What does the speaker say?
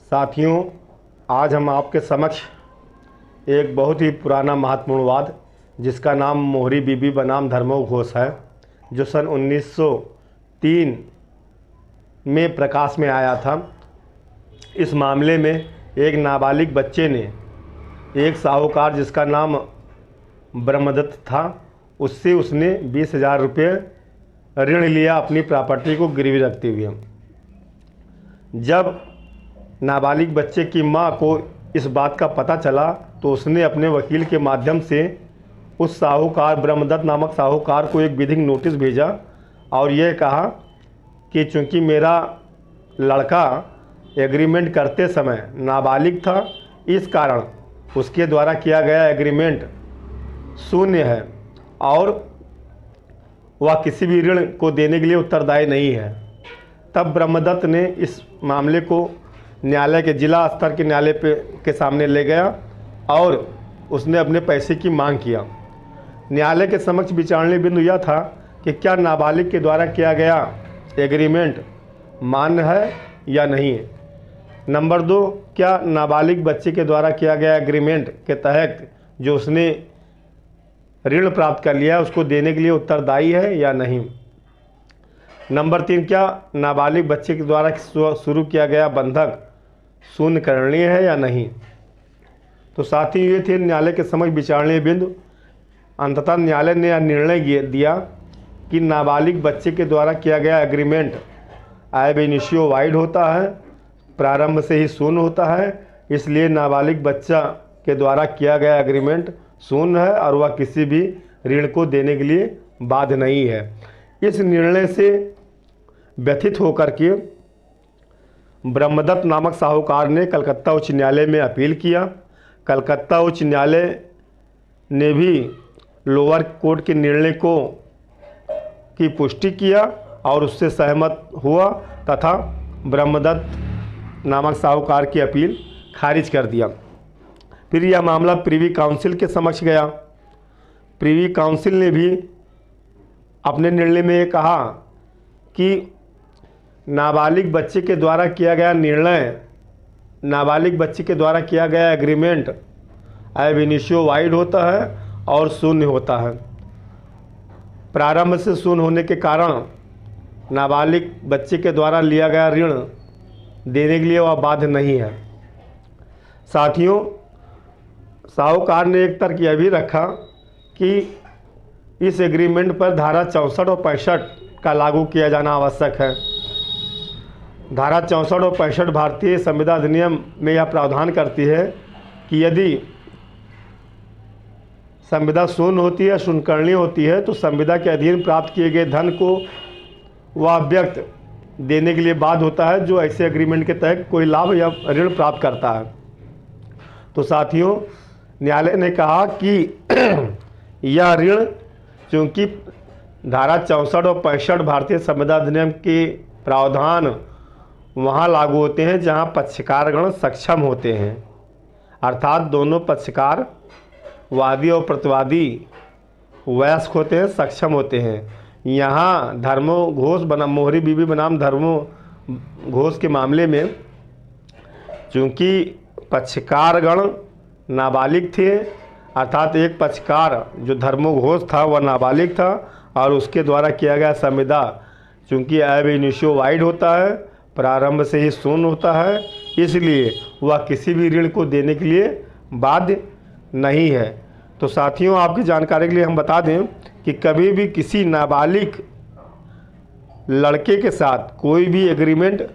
साथियों, आज हम आपके समक्ष एक बहुत ही पुराना महत्वपूर्ण वाद जिसका नाम मोहरी बीबी बनाम धर्मो घोष है, जो सन 1903 में प्रकाश में आया था। इस मामले में एक नाबालिग बच्चे ने एक साहूकार जिसका नाम ब्रह्मदत्त था, उससे उसने 20,000 रुपये ऋण लिया अपनी प्रॉपर्टी को गिरवी रखते हुए। जब नाबालिग बच्चे की मां को इस बात का पता चला तो उसने अपने वकील के माध्यम से उस साहूकार ब्रह्मदत्त नामक साहूकार को एक विधिक नोटिस भेजा और यह कहा कि चूंकि मेरा लड़का एग्रीमेंट करते समय नाबालिग था, इस कारण उसके द्वारा किया गया एग्रीमेंट शून्य है और वह किसी भी ऋण को देने के लिए उत्तरदायी नहीं है। तब ब्रह्मदत्त ने इस मामले को न्यायालय के जिला स्तर के न्यायालय के सामने ले गया और उसने अपने पैसे की मांग किया। न्यायालय के समक्ष विचारणीय बिंदु यह था कि क्या नाबालिग के द्वारा किया गया एग्रीमेंट मान्य है या नहीं है। नंबर 2, क्या नाबालिग बच्चे के द्वारा किया गया एग्रीमेंट के तहत जो उसने ऋण प्राप्त कर लिया है उसको देने के लिए उत्तरदायी है या नहीं। नंबर 3, क्या नाबालिग बच्चे के द्वारा शुरू किया गया बंधक शून्य करणीय है या नहीं। तो साथ ही ये थे न्यायालय के समक्ष विचारणीय बिंदु। अंततः न्यायालय ने यह निर्णय दिया कि नाबालिग बच्चे के द्वारा किया गया एग्रीमेंट एब इनिशियो वाइड होता है, प्रारंभ से ही शून्य होता है, इसलिए नाबालिग बच्चा के द्वारा किया गया एग्रीमेंट शून्य है और वह किसी भी ऋण को देने के लिए बाध्य नहीं है। इस निर्णय से व्यथित होकर के ब्रह्मदत्त नामक साहूकार ने कलकत्ता उच्च न्यायालय में अपील किया। कलकत्ता उच्च न्यायालय ने भी लोअर कोर्ट के निर्णय की पुष्टि किया और उससे सहमत हुआ तथा ब्रह्मदत्त नामक साहूकार की अपील खारिज कर दिया। फिर यह मामला प्रिवी काउंसिल के समक्ष गया। प्रिवी काउंसिल ने भी अपने निर्णय में ये कहा कि नाबालिग बच्चे के द्वारा किया गया निर्णय, नाबालिग बच्चे के द्वारा किया गया एग्रीमेंट एब इनिशियो वाइड होता है और शून्य होता है। प्रारंभ से शून्य होने के कारण नाबालिग बच्चे के द्वारा लिया गया ऋण देने के लिए वह बाध्य नहीं है। साथियों, साहूकार ने एक तर्क यह भी रखा कि इस एग्रीमेंट पर धारा 64 और 65 का लागू किया जाना आवश्यक है। धारा 64 और 65 भारतीय संविधान अधिनियम में यह प्रावधान करती है कि यदि संविदा शून्य होती है, शून्यकरणीय होती है, तो संविदा के अधीन प्राप्त किए गए धन को वह व्यक्ति देने के लिए बाध्य होता है जो ऐसे एग्रीमेंट के तहत कोई लाभ या ऋण प्राप्त करता है। तो साथियों, न्यायालय ने कहा कि यह ऋण चूँकि धारा 64 और 65 भारतीय संविधान अधिनियम के प्रावधान वहाँ लागू होते हैं जहाँ पक्षकारगण सक्षम होते हैं, अर्थात दोनों पक्षकार वादी और प्रतिवादी वयस्क होते हैं, सक्षम होते हैं। यहाँ धर्मो घोष बनाम मोहरी बीबी बनाम धर्मो घोष के मामले में चूँकि पक्षकारगण नाबालिग थे, अर्थात एक पक्षकार जो धर्मो घोष था वह नाबालिग था और उसके द्वारा किया गया संविदा चूँकि एब इनिशियो वाइड होता है, प्रारंभ से ही शून्य होता है, इसलिए वह किसी भी ऋण को देने के लिए बाध्य नहीं है। तो साथियों, आपकी जानकारी के लिए हम बता दें कि कभी भी किसी नाबालिग लड़के के साथ कोई भी एग्रीमेंट